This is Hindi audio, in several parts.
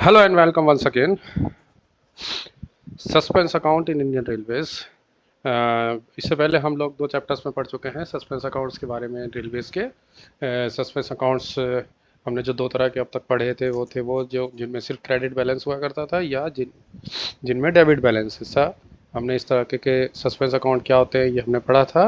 Hello and welcome once again. Suspense account in Indian railways. इससे पहले हम लोग 2 चैप्टर्स में पढ़ चुके हैं सस्पेंस अकाउंट्स के बारे में रेलवेज के। सस्पेंस अकाउंट्स हमने जो 2 तरह के अब तक पढ़े थे वो जो जिनमें सिर्फ क्रेडिट बैलेंस हुआ करता था या जिनमें डेबिट बैलेंस हिस्सा। हमने इस तरह के सस्पेंस अकाउंट क्या होते हैं ये हमने पढ़ा था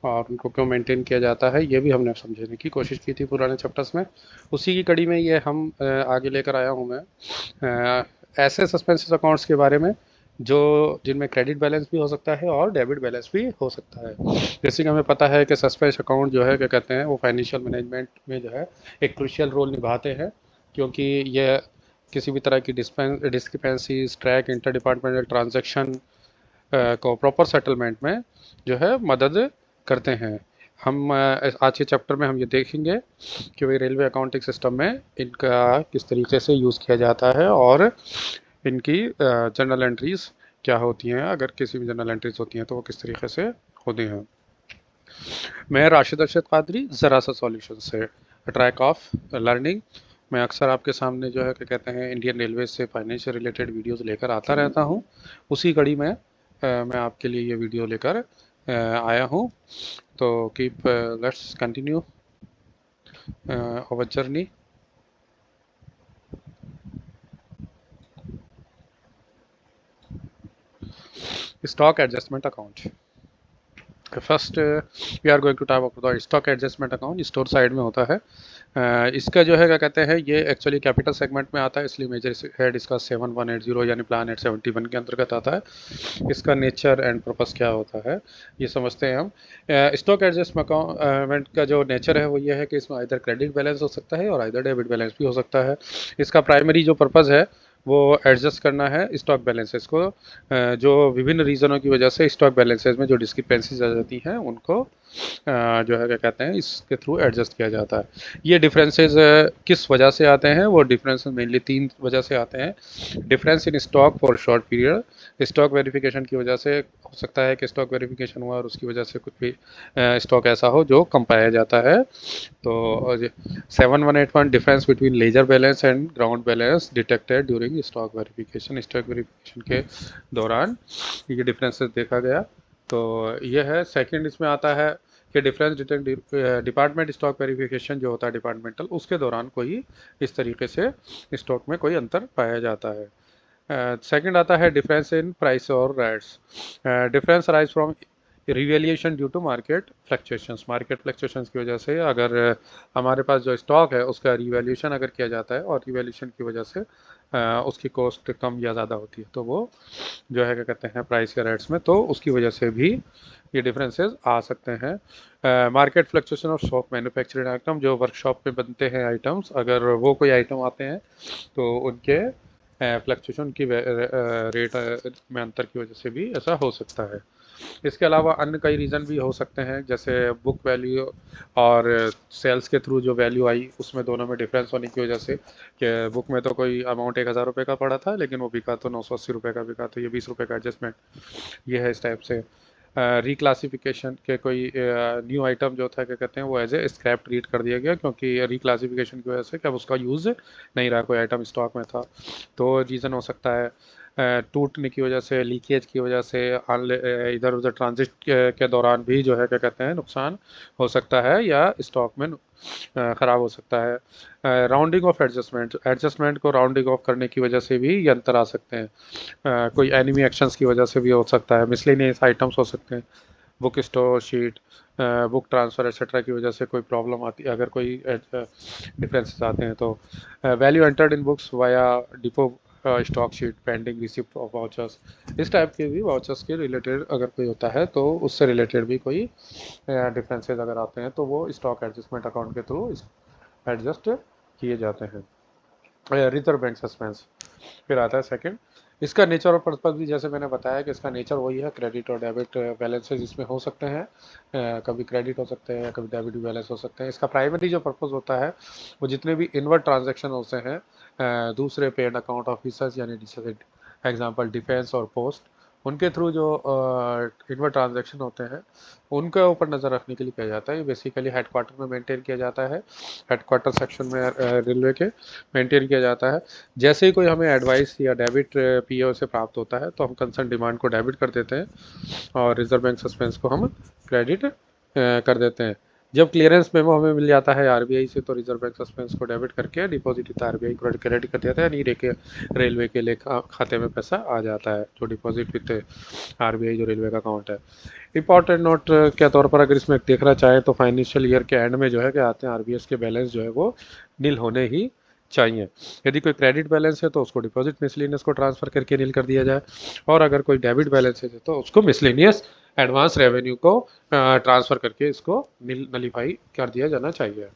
और उनको क्यों मेंटेन किया जाता है ये भी हमने समझने की कोशिश की थी पुराने चैप्टर्स में। उसी की कड़ी में ये हम आगे लेकर आया हूँ मैं ऐसे सस्पेंस अकाउंट्स के बारे में जो जिनमें क्रेडिट बैलेंस भी हो सकता है और डेबिट बैलेंस भी हो सकता है। जैसे कि हमें पता है कि सस्पेंस अकाउंट जो है क्या कहते हैं वो फाइनेंशियल मैनेजमेंट में जो है एक क्रूशियल रोल निभाते हैं, क्योंकि ये किसी भी तरह की discrepancies track inter departmental transaction को प्रॉपर सेटलमेंट में जो है मदद करते हैं। हम आज के चैप्टर में हम ये देखेंगे कि भाई रेलवे अकाउंटिंग सिस्टम में इनका किस तरीके से यूज़ किया जाता है और इनकी जनरल एंट्रीज क्या होती हैं, अगर किसी भी जनरल एंट्रीज होती हैं तो वो किस तरीके से होती हैं। मैं राशिद अरशद कादरी, ज़रा सा सॉल्यूशन से ट्रैक ऑफ लर्निंग। मैं अक्सर आपके सामने जो है क्या कहते हैं इंडियन रेलवे से फाइनेंशियल रिलेटेड वीडियोस लेकर आता रहता हूँ। उसी कड़ी में मैं आपके लिए ये वीडियो लेकर आया हूँ। तो keep let's continue our journey. Stock adjustment account. First we are going to talk about the stock adjustment account. Store side में होता है। इसका जो है क्या कहते हैं ये एक्चुअली कैपिटल सेगमेंट में आता है, इसलिए मेजर हेड इसका 7180 यानी प्लान 871 के अंतर्गत आता है। इसका नेचर एंड पर्पस क्या होता है ये समझते हैं हम। स्टॉक एडजस्टमेंट अकाउंट का जो नेचर है वो ये है कि इसमें इधर क्रेडिट बैलेंस हो सकता है और इधर डेबिट बैलेंस भी हो सकता है। इसका प्राइमरी जो पर्पज़ है वो एडजस्ट करना है स्टॉक बैलेंसेस को, जो विभिन्न रीज़नों की वजह से स्टॉक बैलेंसेस में जो डिस्क्रिपेंसीज आ जाती हैं उनको जो है क्या कहते हैं इसके थ्रू एडजस्ट किया जाता है। ये डिफरेंसेस किस वजह से आते हैं, वो डिफरेंसेस मेनली 3 वजह से आते हैं। Difference in stock for short period, stock verification की वजह से हो सकता है कि स्टॉक वेरिफिकेशन हुआ और उसकी वजह से कुछ भी स्टॉक ऐसा हो जो कम पाया जाता है। तो 7181 difference between ledger balance and ground balance detected during stock verification. Stock verification के दौरान ये डिफरेंसेस देखा गया। तो ये है। सेकंड इसमें आता है कि डिफरेंस डिपार्टमेंट स्टॉक वेरिफिकेशन जो होता है डिपार्टमेंटल, उसके दौरान कोई इस तरीके से स्टॉक में कोई अंतर पाया जाता है। सेकंड आता है डिफरेंस इन प्राइस और rates. Difference arise from revaluation due to market fluctuations की वजह से अगर हमारे पास जो स्टॉक है उसका रिवेल्यूशन अगर किया जाता है और रिवेल्यूशन की वजह से उसकी कॉस्ट कम या ज़्यादा होती है तो वो जो है क्या कहते हैं प्राइस या रेट्स में, तो उसकी वजह से भी ये डिफरेंसेस आ सकते हैं। Market fluctuation of shop manufactured item, जो वर्कशॉप में बनते हैं आइटम्स, अगर वो कोई आइटम आते हैं तो उनके फ्लक्चुएशन की रेट में अंतर की वजह से भी ऐसा हो सकता है। इसके अलावा अन्य कई रीज़न भी हो सकते हैं, जैसे बुक वैल्यू और सेल्स के थ्रू जो वैल्यू आई उसमें दोनों में डिफरेंस होने की वजह से, कि बुक में तो कोई अमाउंट 1000 रुपये का पड़ा था लेकिन वो बिका तो 980 रुपये का बिका, तो ये 20 रुपये का एडजस्टमेंट ये है इस टाइप से। रिक्लासिफिकेशन के कोई न्यू आइटम जो था क्या कहते हैं वो एज ए स्क्रैप ट्रीट कर दिया गया, क्योंकि रिक्लासिफिकेशन की वजह से क्या उसका यूज़ नहीं रहा, कोई आइटम स्टॉक में था तो रीज़न हो सकता है। टूटने की वजह से, लीकेज की वजह से, इधर उधर ट्रांजिट के दौरान भी जो है क्या कहते हैं नुकसान हो सकता है या स्टॉक में ख़राब हो सकता है। राउंडिंग ऑफ एडजस्टमेंट को राउंडिंग ऑफ करने की वजह से भी ये अंतर आ सकते हैं। कोई एनिमी एक्शंस की वजह से भी हो सकता है। मिसलेनियस आइटम्स हो सकते हैं, book store sheet, book transfer etcetera की वजह से कोई प्रॉब्लम आती है, अगर कोई डिफरेंसेस आते हैं तो। Value entered in books via depot stock sheet pending receipt of vouchers, इस टाइप के भी वाउचर्स के रिलेटेड अगर कोई होता है तो उससे रिलेटेड भी कोई डिफरेंसेस अगर आते हैं तो वो स्टॉक एडजस्टमेंट अकाउंट के थ्रू एडजस्ट किए जाते हैं। रिजर्व बैंक सस्पेंस फिर आता है सेकंड। इसका नेचर और पर्पस भी जैसे मैंने बताया कि इसका नेचर वही है, क्रेडिट और डेबिट बैलेंसेस इसमें हो सकते हैं। कभी क्रेडिट हो सकते हैं, कभी डेबिट बैलेंस हो सकते हैं। इसका प्राइमरी जो पर्पस होता है वो जितने भी इनवर्ड ट्रांजैक्शन होते हैं दूसरे पेड अकाउंट ऑफिसर्स यानी एग्जांपल डिफेंस और पोस्ट, उनके थ्रू जो इनवर्ट ट्रांजैक्शन होते हैं उनके ऊपर नज़र रखने के लिए किया जाता है। ये बेसिकली हेडक्वार्टर में मेंटेन किया जाता है, हेडक्वार्टर सेक्शन में रेलवे के मेंटेन किया जाता है। जैसे ही कोई हमें एडवाइस या डेबिट पीओ से प्राप्त होता है तो हम कंसर्न डिमांड को डेबिट कर देते हैं और रिजर्व बैंक सस्पेंस को हम क्रेडिट कर देते हैं। जब क्लियरेंस मेमो हमें मिल जाता है आरबीआई से तो रिजर्व बैंक सस्पेंस को डेबिट करके डिपॉजिट विद आरबीआई को क्रेडिट कर देता है, यानी रेलवे के लेखा खाते में पैसा आ जाता है जो डिपॉजिट विद आरबीआई जो रेलवे का अकाउंट है। इंपॉर्टेंट नोट के तौर पर अगर इसमें देखना चाहें तो फाइनेंशियल ईयर के एंड में जो है क्या आते हैं आरबीएस के बैलेंस जो है वो नील होने ही चाहिए। यदि कोई क्रेडिट बैलेंस है तो उसको डिपॉजिट मिसलेनियस को ट्रांसफर करके नील कर दिया जाए, और अगर कोई डेबिट बैलेंस है तो उसको मिसलेनियस एडवांस रेवेन्यू को ट्रांसफर करके इसको नलीफाई कर दिया जाना चाहिए।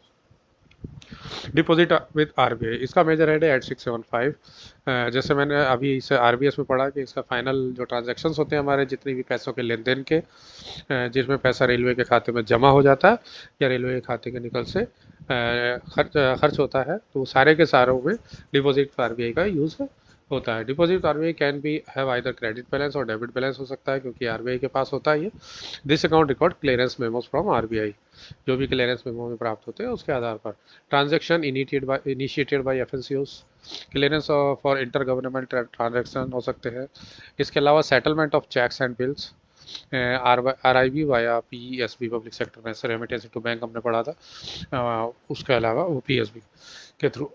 डिपॉजिट विद आरबीआई, इसका मेजर हेड है 8675। जैसे मैंने अभी इसे आरबीएस में पढ़ा कि इसका फाइनल जो ट्रांजैक्शंस होते हैं हमारे जितने भी पैसों के लेन देन के जिसमें पैसा रेलवे के खाते में जमा हो जाता है या रेलवे के खाते के निकल से खर्च होता है, तो सारे के सारों में डिपॉजिट आरबीआई का यूज़ होता है। Deposit RBI can be have either credit balance और डेबिट बैलेंस हो सकता है क्योंकि आरबीआई के पास होता है ये। This account record clearance memos from RBI, जो भी क्लियरेंस मेमो में प्राप्त होते हैं उसके आधार पर। ट्रांजैक्शन इनिशिएटेड बाय एफएनसीओस, clearance for inter government transaction हो सकते हैं। इसके अलावा settlement of cheques and bills, RIB via PSB public sector में, रेमिटेंस टू बैंक हमने पढ़ा था, उसके अलावा वो पीएसबी के थ्रू।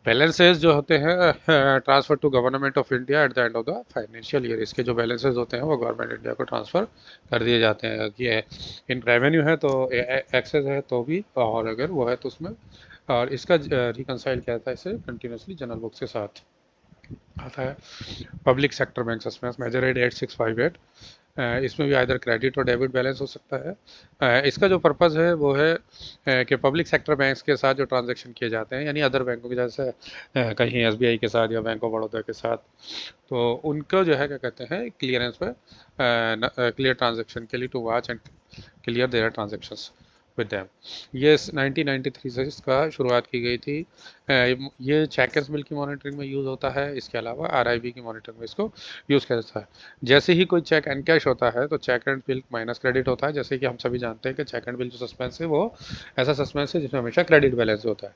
बैलेंसेस जो होते हैं transfer to government of India at the end of the financial year, इसके जो बैलेंसेस होते हैं वो गवर्नमेंट इंडिया को ट्रांसफर कर दिए जाते हैं। ये इन रेवेन्यू है तो एक्सेस है तो भी, और अगर वो है तो उसमें, और इसका रिकनसाइल किया जाता है इसे कंटिन्यूसली जनरल बुक्स के साथ आता है। Public sector bank suspense major rate 8658, इसमें भी आइदर क्रेडिट और डेबिट बैलेंस हो सकता है। इसका जो पर्पज़ है वो है कि पब्लिक सेक्टर बैंक्स के साथ जो ट्रांजैक्शन किए जाते हैं, यानी अदर बैंकों के जैसे कहीं एसबीआई के साथ या बैंक ऑफ बड़ौदा के साथ, तो उनको जो है क्या कहते हैं क्लियरेंस पे क्लियर ट्रांजैक्शन के लिए to watch and clear their transactions with them. ये 1993 से इसका शुरुआत की गई थी। ये चेक एंड बिल की मॉनिटरिंग में यूज़ होता है, इसके अलावा आरआईबी की मॉनिटरिंग में इसको यूज़ किया जाता है। जैसे ही कोई चेक एंड कैश होता है तो cheque and bill minus credit होता है। जैसे कि हम सभी जानते हैं कि चेक एंड बिल जो सस्पेंस है वो ऐसा सस्पेंस है जिसमें हमेशा क्रेडिट बैलेंस होता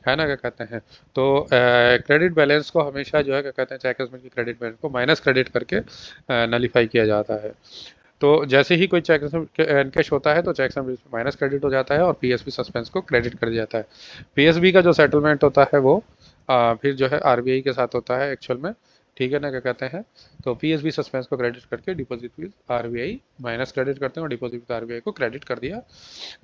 है ना, क्या कहते हैं। तो क्रेडिट बैलेंस को हमेशा जो है क्या कहते हैं चेक एंड बिल की क्रेडिट बैलेंस को माइनस क्रेडिट करके नलीफाई किया जाता है। तो जैसे ही कोई चेक एनकैश होता है तो चेक बिल माइनस क्रेडिट हो जाता है और पीएसबी सस्पेंस को क्रेडिट कर दिया जाता है। पीएसबी का जो सेटलमेंट होता है वो फिर जो है आरबीआई के साथ होता है एक्चुअल में, ठीक है ना, क्या कहते हैं। तो पीएसबी सस्पेंस को क्रेडिट करके deposit with RBI minus credit करते हैं और डिपॉजिट विद आरबीआई को क्रेडिट कर दिया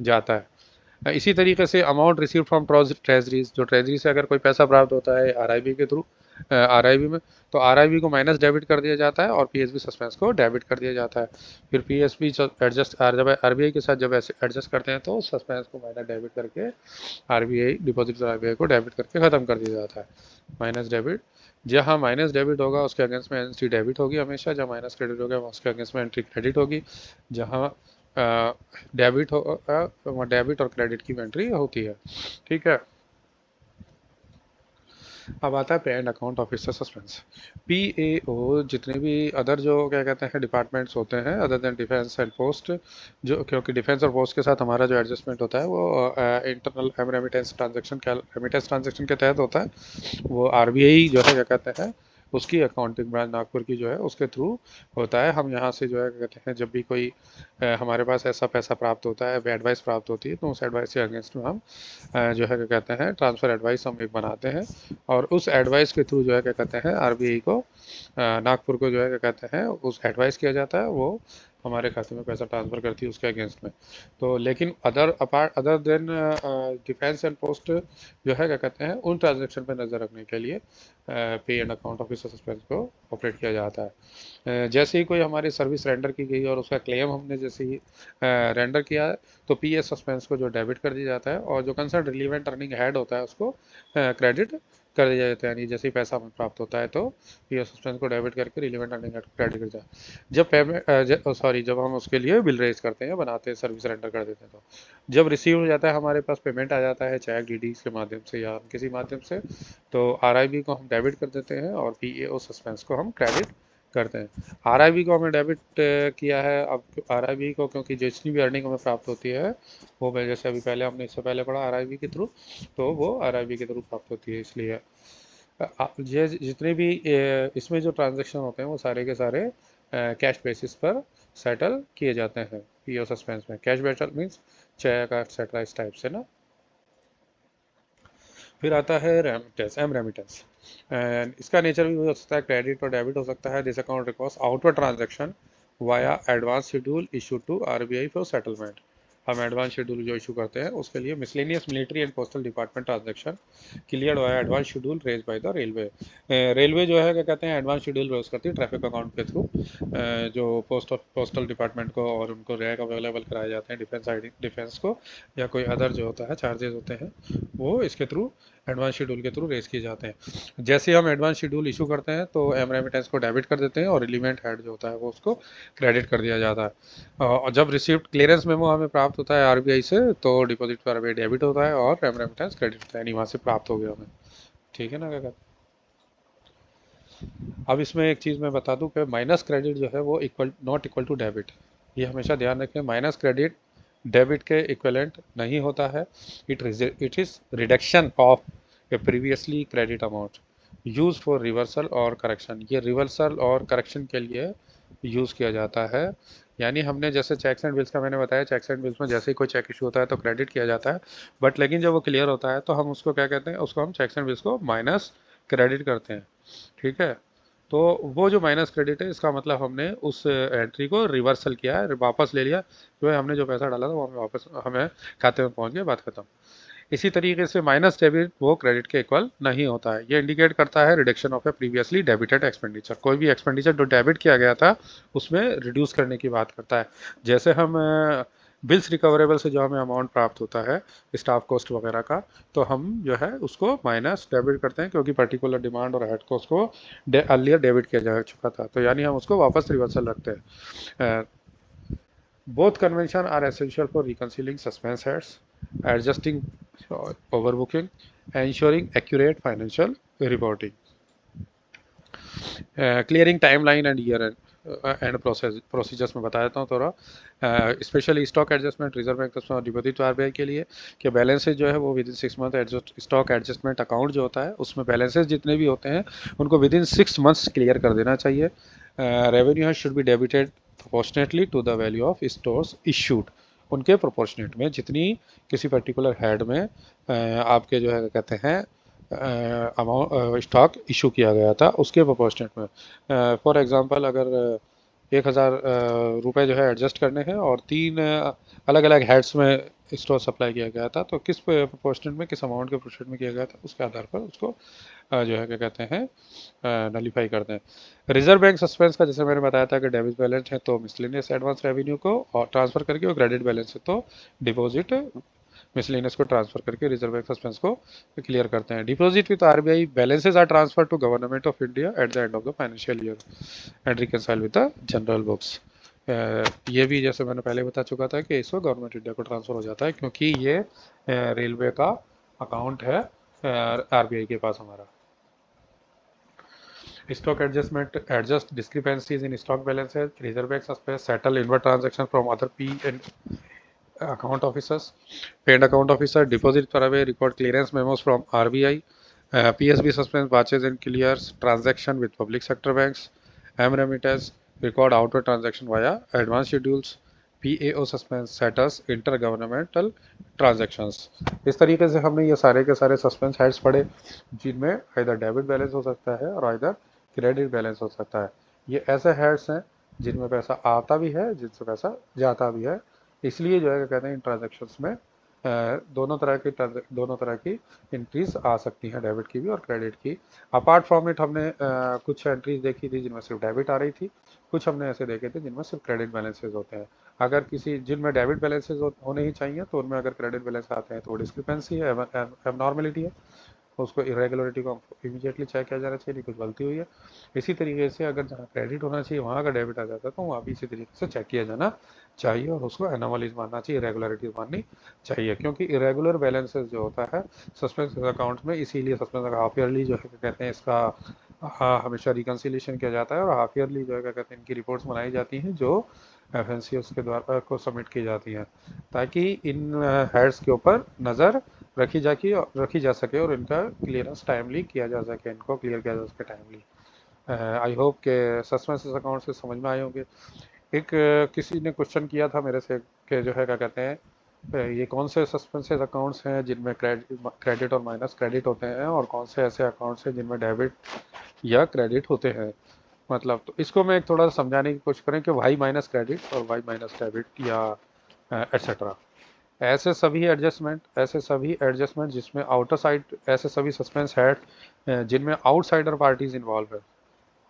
जाता है। इसी तरीके से अमाउंट रिसीव फ्रॉम ट्रेजरीज, जो ट्रेजरी से अगर कोई पैसा प्राप्त होता है आरआईबी के थ्रू आरआईबी में, तो आरआईबी को माइनस डेबिट कर दिया जाता है और पीएसबी सस्पेंस को डेबिट कर दिया जाता है। फिर पीएसबी एडजस्ट जब आरबीआई के साथ जब ऐसे एडजस्ट करते हैं तो सस्पेंस को माइनस डेबिट करके आरबीआई डिपॉजिट आरबीआई को डेबिट करके ख़त्म कर दिया जाता है। माइनस डेबिट, जहाँ माइनस डेबिट होगा उसके अगेंस्ट में एंट्री डेबिट होगी हमेशा, जहाँ माइनस क्रेडिट होगा उसके अगेंस्ट में एंट्री क्रेडिट होगी। जहाँ डेबिट होगा वहाँ डेबिट और क्रेडिट की एंट्री होती है, ठीक है। अब आता है पे and account officer suspense, PAO. जितने भी अदर जो क्या कहते हैं डिपार्टमेंट्स होते हैं other than defence and post, जो क्योंकि डिफेंस और पोस्ट के साथ हमारा जो एडजस्टमेंट होता है वो इंटरनल रेमिटेंस ट्रांजेक्शन के तहत होता है। वो आरबीआई जो है क्या कहते हैं उसकी अकाउंटिंग ब्रांच नागपुर की जो है उसके थ्रू होता है। हम यहाँ से जो है क्या कहते हैं जब भी कोई हमारे पास ऐसा पैसा प्राप्त होता है, एडवाइस प्राप्त होती है, तो उस एडवाइस के अगेंस्ट में हम जो है क्या कहते हैं ट्रांसफ़र एडवाइस हम एक बनाते हैं और उस एडवाइस के थ्रू जो है क्या कहते हैं आरबीआई को नागपुर को जो है क्या कहते हैं उस एडवाइस किया जाता है, वो हमारे खाते में पैसा ट्रांसफ़र करती है उसके अगेंस्ट में। तो लेकिन other than defence and post जो है क्या कहते हैं उन ट्रांजेक्शन पे नज़र रखने के लिए पे एंड अकाउंट ऑफिसर सस्पेंस को ऑपरेट किया जाता है। जैसे ही कोई हमारी सर्विस रेंडर की गई और उसका क्लेम हमने जैसे ही रेंडर किया है तो पीएस सस्पेंस को जो डेबिट कर दिया जाता है और जो कंसर्न रिलीवेंट अर्निंग हेड होता है उसको क्रेडिट कर दिया जाता है। यानी जैसे ही पैसा हमें प्राप्त होता है तो पीएस सस्पेंस को डेबिट करके रिलीवेंट अर्निंग हेड को क्रेडिट कर दिया। जब पेमेंट जब हम उसके लिए बिल रेज करते हैं बनाते हैं सर्विस रेंडर कर देते हैं तो जब रिसीव हो जाता है हमारे पास पेमेंट आ जाता है चेक डीडी के माध्यम से या किसी माध्यम से, तो आरआईबी को हम डेबिट कर देते हैं और पीएओ सस्पेंस को हम क्रेडिट करते हैं। आरआईबी को हमने डेबिट किया है। अब आरआईबी को क्योंकि जितनी भी अर्निंग हमें प्राप्त होती है वो मैं जैसे अभी पहले हमने इससे पहले पढ़ा आरआईबी के थ्रू, तो वो आरआईबी के थ्रू प्राप्त होती है। इसलिए ये जितने भी इसमें जो ट्रांजेक्शन होते हैं वो सारे के सारे कैश बेसिस पर सेटल किए जाते हैं पीओ सस्पेंस में। कैश बेटल मीन्स चेक एक्सेट्रा इस टाइप से ना। फिर आता है रेमिटेंस, एम रेमिटेंस। एंड इसका नेचर भी हो सकता है क्रेडिट और डेबिट हो सकता है। This account records outward transaction via advance schedule issue to RBI for settlement. हम एडवांस शेड्यूल जो इशू करते हैं उसके लिए miscellaneous military and postal department transaction clear via advance schedule raise by the railway. Railway जो है क्या कहते हैं एडवांस शेड्यूल रेज करती है ट्रैफिक अकाउंट के थ्रू, जो पोस्टल डिपार्टमेंट को, और उनको रैक अवेलेबल कराए जाते हैं डिफेंस को, या कोई अदर जो होता है चार्जेस होते हैं वो इसके थ्रू एडवांस शेड्यूल के थ्रू रेज किए जाते हैं। जैसे हम एडवांस शेड्यूल इशू करते हैं तो एम रेमिटेंस को डेबिट कर देते हैं और रिलीवेंट हेड जो होता है वो उसको क्रेडिट कर दिया जाता है। और जब रिसिप्ट क्लियरेंस मेमो हमें प्राप्त होता है आरबीआई से तो डिपॉजिट पर आरबीआई डेबिट होता है और एम रेमिटेंस क्रेडिट होता है, यानी वहाँ से प्राप्त हो गया हमें। ठीक है ना क्या कहते हैं। अब इसमें एक चीज़ मैं बता दूं कि माइनस क्रेडिट जो है वो equal not equal to debit. ये हमेशा ध्यान रखें, माइनस क्रेडिट डेबिट के इक्विवेलेंट नहीं होता है। It is reduction of a previously credit amount use for reversal और करेक्शन। ये रिवर्सल और करेक्शन के लिए यूज़ किया जाता है। यानी हमने जैसे चेक्स एंड बिल्स का मैंने बताया, चेक्स एंड बिल्स में जैसे ही कोई चेक इशू होता है तो क्रेडिट किया जाता है, बट लेकिन जब वो क्लियर होता है तो हम उसको क्या कहते हैं, उसको हम चेक्स एंड बिल्स को माइनस क्रेडिट करते हैं। ठीक है, तो वो जो माइनस क्रेडिट है इसका मतलब हमने उस एंट्री को रिवर्सल किया है, वापस ले लिया, जो है हमने जो पैसा डाला था वो हमें वापस हमें खाते में पहुंच गया, बात खत्म। इसी तरीके से माइनस डेबिट वो क्रेडिट के इक्वल नहीं होता है। ये इंडिकेट करता है reduction of a previously debited expenditure. कोई भी एक्सपेंडिचर जो डेबिट किया गया था उसमें रिड्यूस करने की बात करता है। जैसे हम बिल्स रिकवरेबल से जो हमें अमाउंट प्राप्त होता है स्टाफ कॉस्ट वगैरह का, तो हम जो है उसको माइनस डेबिट करते हैं क्योंकि पर्टिकुलर डिमांड और हेड कॉस्ट को अर्लियर डेबिट किया जा चुका था, तो यानी हम उसको वापस रिवर्सल रखते हैं। Both conventions are essential for reconciling suspense heads, adjusting overbooking, and ensuring accurate financial reporting. Clearing timeline and year and procedures में बता देता हूँ थोड़ा। Specially stock adjustment reserve bank और डिपॉजिट आरबीआई के लिए कि बैलेंसेज जो है वो with in 6 month stock adjustment account जो होता है उसमें बैलेंसेज जितने भी होते हैं उनको विद इन 6 मंथ्स क्लियर कर देना चाहिए। Revenue should be debited proportionately to the value of stores issued. उनके प्रोपोर्शनेट में जितनी किसी पर्टिकुलर हेड में आपके जो है कहते हैं अमाउंट स्टॉक इशू किया गया था उसके प्रोपोर्शनेट में। फॉर एग्जांपल अगर 1,000 रुपये जो है एडजस्ट करने हैं और 3 अलग अलग हेड्स में स्टोर सप्लाई किया गया था, तो किस प्रोपोर्शनेट में किस अमाउंट के प्रोपोर्शनेट में किया गया था उसके आधार पर उसको जो है क्या कहते हैं नलीफाई करते हैं। रिजर्व बैंक सस्पेंस का जैसे मैंने बताया था कि डेबिट बैलेंस है तो मिसलेनियस एडवांस रेवेन्यू को और ट्रांसफर करके, और क्रेडिट बैलेंस है तो डिपॉजिट मिसलेनियस को ट्रांसफर करके रिजर्व बैंक सस्पेंस को क्लियर करते हैं। Deposit with RBI balances are transfer to government of India at the end of the financial year and reconcile with the general books. ये भी जैसे मैंने पहले बता चुका था कि इसको गवर्नमेंट इंडिया को ट्रांसफर हो जाता है क्योंकि ये रेलवे का अकाउंट है आरबीआई के पास हमारा। Stock adjustment adjust discrepancies in stock balances. Reserve Bank suspends settle inward transaction from other P and account officers. Paid account officer deposit away record clearance memos from RBI. PSB suspends batches and clears transaction with public sector banks. M remittance record outward transaction via advance schedules. PAO suspends settles intergovernmental transactions। इस तरीके से हमने ये सारे के सारे सस्पेंस हेड्स पढ़े जिनमें इधर डेबिट बैलेंस हो सकता है और इधर क्रेडिट बैलेंस हो सकता है। ये ऐसे हेड्स हैं जिनमें पैसा आता भी है जिनसे पैसा जाता भी है, इसलिए जो है कहते हैं इन ट्रांजेक्शन्स में दोनों तरह की एंट्रीज आ सकती हैं, डेबिट की भी और क्रेडिट की। अपार्ट फ्रॉम इट हमने कुछ एंट्रीज देखी थी जिनमें सिर्फ डेबिट आ रही थी, कुछ हमने ऐसे देखे थे जिनमें सिर्फ क्रेडिट बैलेंसेज होते हैं। अगर किसी जिनमें डेबिट बैलेंसेज होने ही चाहिए तो उनमें अगर क्रेडिट बैलेंस आते हैं तो डिस्क्रिपेंसी है, एबनॉर्मलिटी है, उसको इरेगुलरिटी को इमीडिएटली चेक किया जाना चाहिए, नहीं कुछ गलती हुई है। इसी तरीके से अगर जहाँ क्रेडिट होना चाहिए वहाँ अगर डेबिट आ जाता है तो वहाँ भी इसी तरीके से चेक किया जाना चाहिए और उसको एनोमलीज मानना चाहिए, इरेगुलरिटीज माननी चाहिए, क्योंकि इरेगुलर बैलेंसेस जो होता है सस्पेंस अकाउंट में, इसीलिए सस्पेंस हाफ ईयरली जो है कहते हैं इसका हाँ, हमेशा रिकन्सिलिएशन किया जाता है और हाफ ईयरली जो है क्या कहते हैं इनकी रिपोर्ट्स बनाई जाती हैं जो एफएनसीएस के द्वारा को सबमिट की जाती हैं, ताकि इन हेड्स के ऊपर नज़र रखी जा सके और इनका क्लियरेंस टाइमली किया जा सके, इनको क्लियर किया जा सके टाइमली। आई होप के सस्पेंस अकाउंट से समझ में आए होंगे। एक किसी ने क्वेश्चन किया था मेरे से कि जो है क्या कहते हैं ये कौन से सस्पेंसेस अकाउंट्स हैं जिनमें क्रेडिट और माइनस क्रेडिट होते हैं, और कौन से ऐसे अकाउंट्स हैं जिनमें डेबिट या क्रेडिट होते हैं। मतलब तो इसको मैं एक थोड़ा सा समझाने की कोशिश करें कि वाई माइनस क्रेडिट और वाई माइनस डेबिट या एट्सेट्रा, ऐसे सभी एडजस्टमेंट जिसमें आउटर साइड, ऐसे सभी सस्पेंस है जिनमें आउटसाइडर पार्टीज इन्वॉल्व है,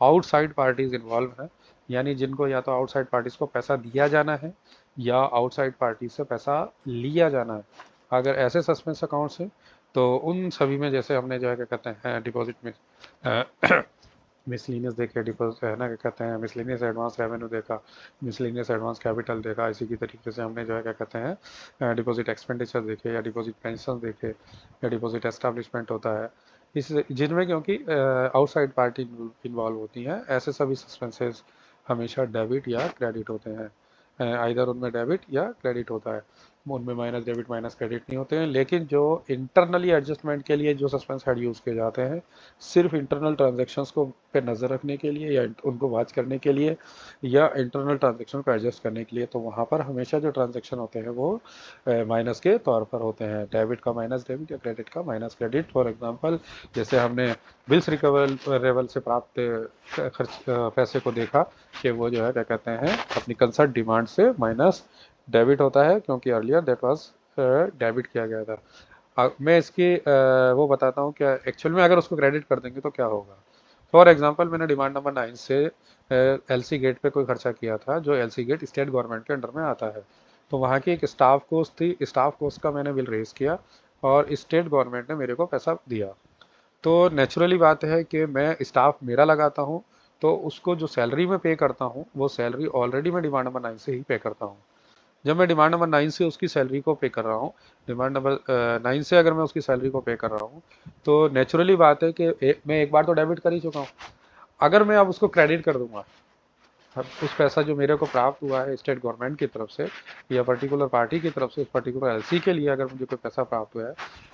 आउटसाइड पार्टीज इन्वॉल्व हैं, यानी जिनको या तो आउटसाइड पार्टीज को पैसा दिया जाना है या आउटसाइड पार्टी से पैसा लिया जाना है। अगर ऐसे सस्पेंस अकाउंट्स हैं तो उन सभी में जैसे हमने जो है क्या कहते हैं डिपॉजिट में मिसलिनियस देखे, डिपॉजिट है ना क्या कहते हैं मिसलिनियस एडवांस रेवेन्यू देखा, मिसलिनियस एडवांस कैपिटल देखा, इसी की तरीके से हमने जो है क्या कहते हैं डिपॉजिट एक्सपेंडिचर देखे या डिपॉजिट पेंशन देखे या डिपॉजिट एस्टैब्लिशमेंट होता है, इस जिनमें क्योंकि आउटसाइड पार्टी इन्वॉल्व होती हैं, ऐसे सभी सस्पेंसेस हमेशा डेबिट या क्रेडिट होते हैं। आइदर उनमें डेबिट या क्रेडिट होता है, उनमें माइनस डेबिट माइनस क्रेडिट नहीं होते हैं। लेकिन जो इंटरनली एडजस्टमेंट के लिए जो सस्पेंस हेड यूज़ किए जाते हैं सिर्फ इंटरनल ट्रांजेक्शंस को पे नज़र रखने के लिए या उनको वॉच करने के लिए या इंटरनल ट्रांजेक्शन को एडजस्ट करने के लिए, तो वहाँ पर हमेशा जो ट्रांजेक्शन होते हैं वो माइनस के तौर पर होते हैं, डेबिट का माइनस डेबिट या क्रेडिट का माइनस क्रेडिट। फॉर एग्जांपल जैसे हमने बिल्स रिकवरेबल से प्राप्त खर्च पैसे को देखा कि वो जो है क्या कहते हैं अपनी कंसर्ट डिमांड से माइनस डेबिट होता है, क्योंकि अर्लियर दैट वाज डेबिट किया गया था। मैं इसकी वो बताता हूँ क्या एक्चुअल में अगर उसको क्रेडिट कर देंगे तो क्या होगा। फॉर एग्जांपल मैंने डिमांड नंबर 9 से एलसी गेट पे कोई खर्चा किया था, जो एलसी गेट स्टेट गवर्नमेंट के अंडर में आता है, तो वहाँ की एक स्टाफ कॉस्ट थी, स्टाफ कॉस्ट का मैंने बिल रेज किया और स्टेट गवर्नमेंट ने मेरे को पैसा दिया। तो नेचुरली बात है कि मैं स्टाफ मेरा लगाता हूँ, तो उसको जो सैलरी में पे करता हूँ वो सैलरी ऑलरेडी मैं डिमांड नंबर 9 से ही पे करता हूँ। जब मैं डिमांड नंबर 9 से उसकी सैलरी को पे कर रहा हूँ, डिमांड नंबर 9 से अगर मैं उसकी सैलरी को पे कर रहा हूँ, तो नेचुरली बात है कि मैं एक बार तो डेबिट कर ही चुका हूँ। अगर मैं अब उसको क्रेडिट कर दूंगा, अब उस पैसा जो मेरे को प्राप्त हुआ है स्टेट गवर्नमेंट की तरफ से या पर्टिकुलर पार्टी की तरफ से, उस पर्टिकुलर एलसी के लिए अगर मुझे कोई पैसा प्राप्त हुआ है,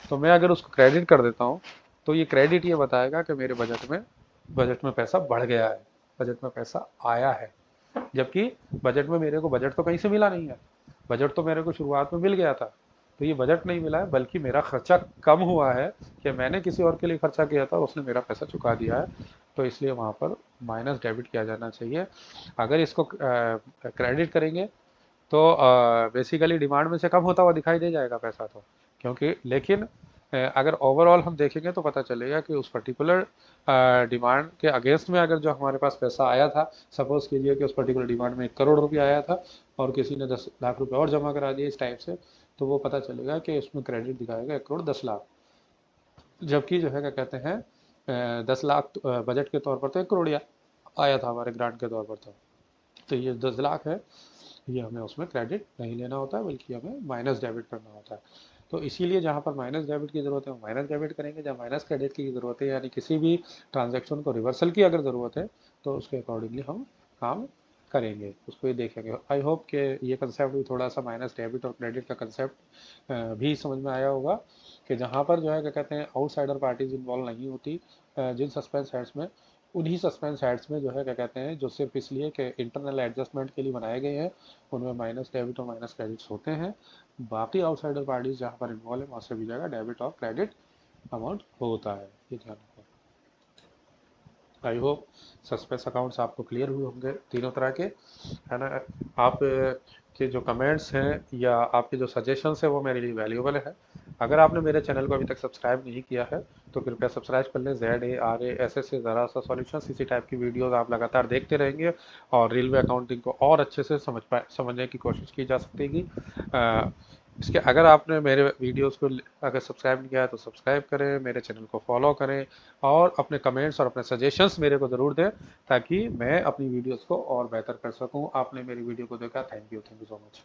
तो मैं अगर उसको क्रेडिट कर देता हूँ, तो ये क्रेडिट ये बताएगा कि मेरे बजट में पैसा बढ़ गया है, बजट में पैसा आया है। जबकि बजट में मेरे को बजट तो कहीं से मिला नहीं है, बजट तो मेरे को शुरुआत में मिल गया था। तो ये बजट नहीं मिला है बल्कि मेरा खर्चा कम हुआ है कि मैंने किसी और के लिए खर्चा किया था, उसने मेरा पैसा चुका दिया है, तो इसलिए वहाँ पर माइनस डेबिट किया जाना चाहिए। अगर इसको क्रेडिट करेंगे तो बेसिकली डिमांड में से कम होता हुआ दिखाई दे जाएगा पैसा तो, क्योंकि लेकिन अगर ओवरऑल हम देखेंगे तो पता चलेगा कि उस पर्टिकुलर डिमांड के अगेंस्ट में अगर जो हमारे पास पैसा आया था, सपोज कीजिए कि उस पर्टिकुलर डिमांड में 1 करोड़ रुपया आया था और किसी ने 10 लाख रुपये और जमा करा दिए इस टाइप से, तो वो पता चलेगा कि उसमें क्रेडिट दिखाएगा 1 करोड़ 10 लाख। जबकि जो है क्या कहते हैं 10 लाख बजट के तौर पर तो 1 करोड़ आया था हमारे ग्रांट के तौर पर, तो ये 10 लाख है, ये हमें उसमें क्रेडिट नहीं लेना होता है बल्कि हमें माइनस डेबिट करना होता है। तो इसीलिए जहाँ पर माइनस डेबिट की ज़रूरत है माइनस डेबिट करेंगे, जहाँ माइनस क्रेडिट की ज़रूरत है यानी किसी भी ट्रांजैक्शन को रिवर्सल की अगर ज़रूरत है तो उसके अकॉर्डिंगली हम काम करेंगे, उसको ही देखेंगे। आई होप कि ये कंसेप्ट भी थोड़ा सा माइनस डेबिट और क्रेडिट का कंसेप्ट भी समझ में आया होगा, कि जहाँ पर जो है क्या कहते हैं आउटसाइडर पार्टीज इन्वॉल्व नहीं होती जिन सस्पेंस हेड्स में, उन्हीं सस्पेंस हेड्स में जो है क्या कहते हैं जो सिर्फ इसलिए कि इंटरनल एडजस्टमेंट के लिए बनाए गए हैं, उनमें माइनस डेबिट और माइनस क्रेडिट्स होते हैं। बाकी आउटसाइडर पार्टीज जहाँ पर इन्वॉल्व है वहाँ से भी जाएगा डेबिट और क्रेडिट अमाउंट होता है, ये ध्यान रखें। आई होप सस्पेंस अकाउंट्स आपको क्लियर हुए होंगे तीनों तरह के, है ना। आप के जो कमेंट्स हैं या आपके जो सजेशंस हैं वो मेरे लिए वैल्यूएबल है। अगर आपने मेरे चैनल को अभी तक सब्सक्राइब नहीं किया है तो कृपया सब्सक्राइब कर लें। ZARA SS ज़रा सा सॉल्यूशन, इसी टाइप की वीडियोस आप लगातार देखते रहेंगे और रेलवे अकाउंटिंग को और अच्छे से समझने की कोशिश की जा सकेगी। इसके अगर आपने मेरे वीडियोस को अगर सब्सक्राइब नहीं किया है तो सब्सक्राइब करें, मेरे चैनल को फॉलो करें और अपने कमेंट्स और अपने सजेशंस मेरे को ज़रूर दें, ताकि मैं अपनी वीडियोस को और बेहतर कर सकूं। आपने मेरी वीडियो को देखा, थैंक यू सो मच।